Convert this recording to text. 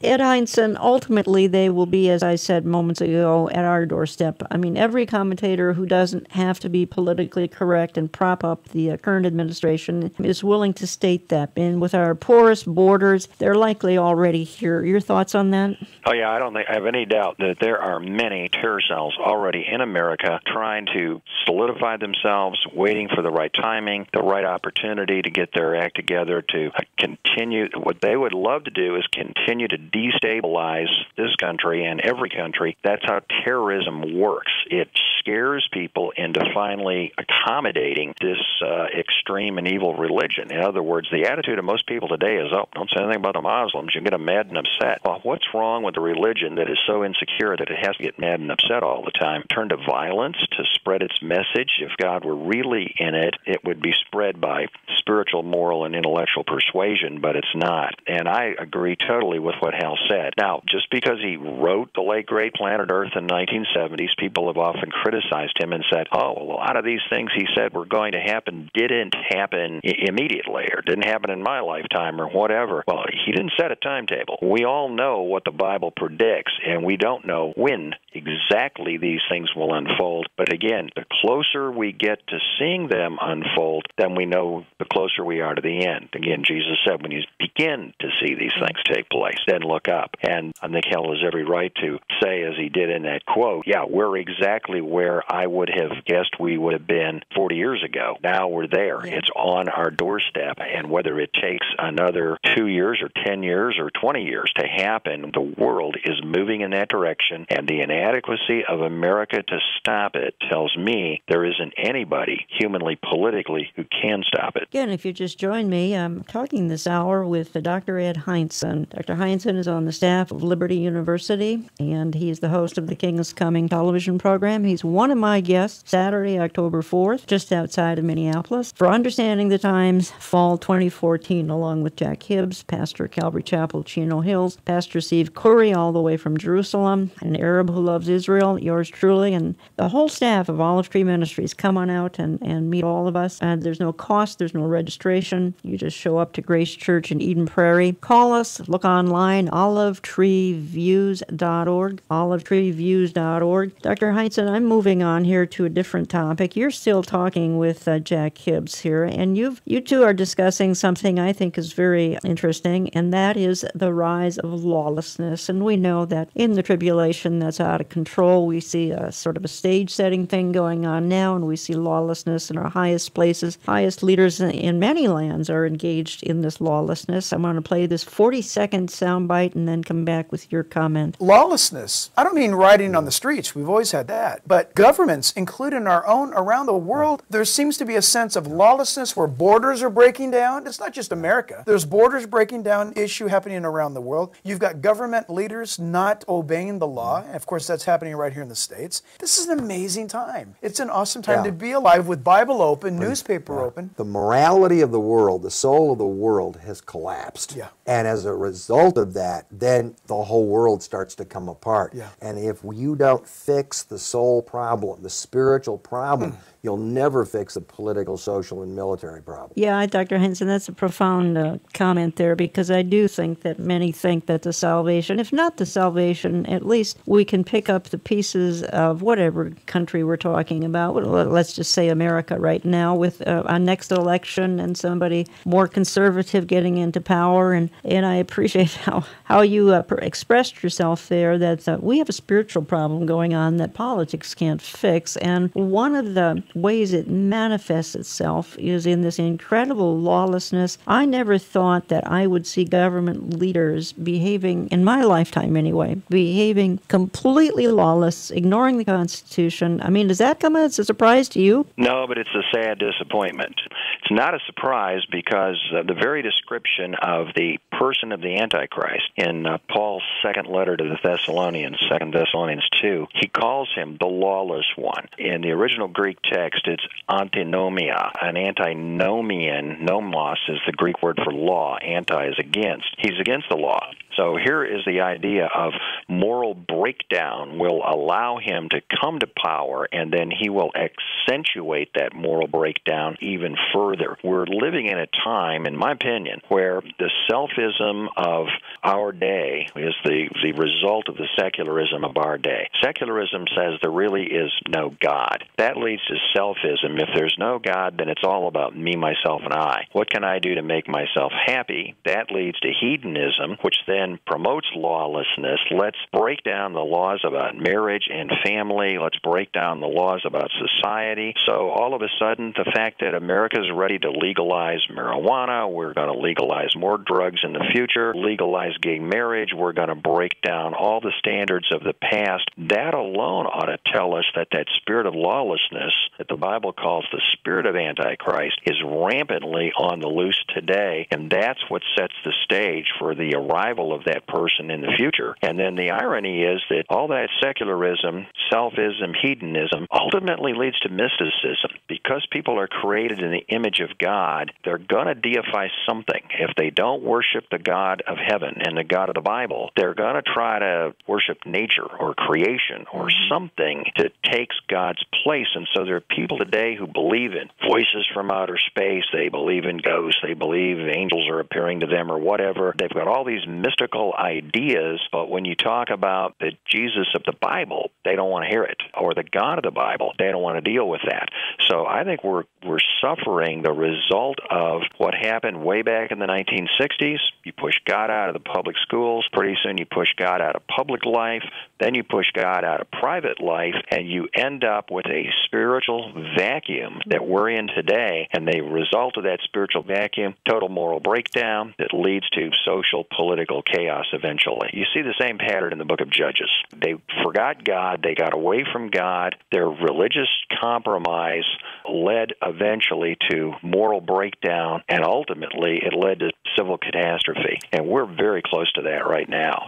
Ed Heinzen, ultimately they will be, as I said moments ago, at our doorstep. I mean, every commentator who doesn't have to be politically correct and prop up the current administration is willing to state that. And with our porous borders, they're likely already here. Your thoughts on that? Oh, yeah, I don't think I have any doubt that there are many terror cells already in America trying to solidify themselves, waiting for the right timing, the right opportunity to get their act together to continue. What they would love to do is continue to destabilize this country and every country. That's how terrorism works. It scares people into finally accommodating this extreme and evil religion. In other words, the attitude of most people today is, oh, don't say anything about the Muslims. You get them mad and upset. Well, what's wrong with a religion that is so insecure that it has to get mad and upset all the time? Turn to violence to spread its message. If God were really in it, it would be spread by spiritual, moral, and intellectual persuasion, but it's not. And I agree totally with what Hal said. Now, just because he wrote the late great Planet Earth in the 1970s, people have often criticized him and said, oh, well, a lot of these things he said were going to happen didn't happen immediately or didn't happen in my lifetime or whatever. Well, he didn't set a timetable. We all know what the Bible predicts, and we don't know when exactly these things will unfold. But again, the closer we get to seeing them unfold, then we know the closer we are to the end. Again, Jesus said, when you begin to see these things take place, then look up. And I think Hal has every right to say, as he did in that quote, yeah, we're exactly where I would have guessed we would have been 40 years ago. Now we're there. Yeah. It's on our doorstep. And whether it takes another 2 years or 10 years or 20 years to happen, the world is moving in that direction. And the inadequacy of America to stop it tells me there isn't anybody, humanly, politically, who can stop it. Again, if you just joined me, I'm talking this hour with Dr. Ed Heinzen. Dr. Heinzen is on the staff of Liberty University, and he's the host of the King's Coming television program. He's one of my guests Saturday, October 4th, just outside of Minneapolis, for Understanding the Times Fall 2014, along with Jack Hibbs, pastor Calvary Chapel, Chino Hills, Pastor Steve Curry, all the way from Jerusalem, an Arab who loves Israel, yours truly, and the whole staff of Olive Tree Ministries. Come on out and meet all of us. There's no cost, there's no registration. You just show up to Grace Church in Eden Prairie. Call us, look online, olivetreeviews.org, olivetreeviews.org. Dr. Heinzen, I'm moving on here to a different topic. You're still talking with Jack Hibbs here, and you two are discussing something I think is very interesting, and that is the rise of lawlessness. And we know that in the tribulation that's out of control. We see a sort of a stage-setting thing going on now, and we see lawlessness in our highest places. Highest leaders in many lands are engaged in this lawlessness. I'm going to play this 40-second soundbite and then come back with your comment. Lawlessness. I don't mean rioting on the streets. We've always had that. But governments, including our own, around the world, there seems to be a sense of lawlessness where borders are breaking down. It's not just America. There's borders breaking down issue happening around the world. You've got government leaders not obeying the law. Of course, that's happening right here in the States. This is an amazing time. It's an awesome time to be alive with Bible open, newspaper open. The morality of the world, the soul of the world has collapsed. And as a result of that, then the whole world starts to come apart. And if you don't fix the soul problem, the spiritual problem, you'll never fix the political, social, and military problem. Yeah, Dr. Heinzen, that's a profound comment there, because I do think that many think that the salvation, if not the salvation, at least we can pick up the pieces of whatever country we're talking about. Let's just say America right now, with a next election and somebody more conservative getting into power. And I appreciate how you expressed yourself there, that we have a spiritual problem going on that politics can't fix. And one of the ways it manifests itself is in this incredible lawlessness. I never thought that I would see government leaders behaving, in my lifetime anyway, behaving completely lawless, ignoring the Constitution. I mean, does that come as a surprise to you? No, but it's a sad disappointment. It's not a surprise because the very description of the person of the Antichrist in Paul's second letter to the Thessalonians, 2 Thessalonians 2, he calls him the lawless one. In the original Greek text, it's antinomia. An antinomian, nomos is the Greek word for law. Anti is against. He's against the law. So here is the idea of moral breakdown will allow him to come to power, and then he will accentuate that moral breakdown even further. We're living in a time, in my opinion, where the selfism of our day is the result of the secularism of our day. Secularism says there really is no God. That leads to selfism. If there's no God, then it's all about me, myself, and I. What can I do to make myself happy? That leads to hedonism, which then promotes lawlessness. Let's break down the laws about marriage and family. Let's break down the laws about society. So all of a sudden, the fact that America is ready to legalize marijuana, we're going to legalize more drugs in the future, legalize gay marriage, we're going to break down all the standards of the past, that alone ought to tell us that that spirit of lawlessness that the Bible calls the spirit of Antichrist is rampantly on the loose today, and that's what sets the stage for the arrival of that person in the future. And then the irony is that all that secularism, selfism, hedonism ultimately leads to mysticism. Because people are created in the image of God, they're going to deify something. If they don't worship the God of heaven and the God of the Bible, they're going to try to worship nature or creation or something that takes God's place. And so there are people today who believe in voices from outer space. They believe in ghosts. They believe angels are appearing to them or whatever. They've got all these mystical ideas, but when you talk about the Jesus of the Bible, they don't want to hear it. Or the God of the Bible, they don't want to deal with that. So I think we're suffering the result of what happened way back in the 1960s. You push God out of the public schools. Pretty soon you push God out of public life. Then you push God out of private life, and you end up with a spiritual vacuum that we're in today. And the result of that spiritual vacuum, total moral breakdown that leads to social, political chaos eventually. You see the same pattern in the book of Judges. They forgot God. They got away from God. Their religious compromise led eventually to moral breakdown, and ultimately it led to civil catastrophe. And we're very close to that right now.